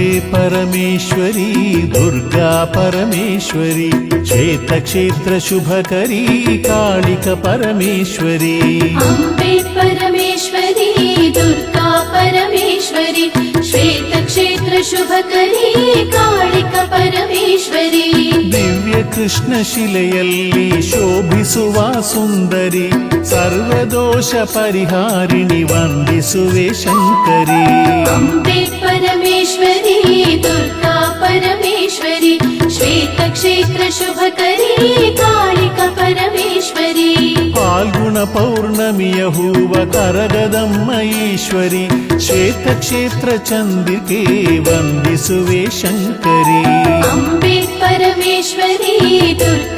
ಅಂಬೆ ಪರಮೇಶ್ವರಿ ದುರ್ಗಾ ಪರಮೇಶ್ವರಿ ಶ್ವೇತಕ್ಷೇತ್ರ ಶುಭಕರಿ ಕಾಳಿಕ ಪರಮೇಶ್ವರಿ ಅಂಬೆ ಪರಮೇಶ್ವರಿ ದುರ್ಗಾ ಪರಮೇಶ್ವರಿ ಶ್ವೇತಕ್ಷೇತ್ರ ಶುಭಕರಿ ಕಾಳಿಕ ಪರಮೇಶ್ವರಿ ದಿವ್ಯ ಕೃಷ್ಣ ಶಿಲೆಯಲ್ಲಿ ಶೋಭಿಸುವ ಸುಂದರಿ ಸರ್ವದೋಷ ಪರಿಹಾರಿಣಿ ವಂದಿಸುವೆ ಶಂಕರಿ ಅಂಬೆ ಪರಮೇಶ್ವರಿ ದುರ್ಗಾ ಪರಮೇಶ್ವರಿ ಶ್ವೇತಕ್ಷೇತ್ರ ಶುಭಕರಿ ಕಾಳಿಕ ಪರಮೇಶ್ವರಿ ಪಾಲ್ಗುಣ ಪೌರ್ಣಮಿಯ ಹೂವ ಕರಗದಮ್ಮ ಈಶ್ವರಿ ಶ್ವೇತಕ್ಷೇತ್ರ ಚಂದಿಕೆ ವಂದಿಸುವೆ ಶಂಕರಿ ಅಂಬೆ ಪರಮೇಶ್ವರಿ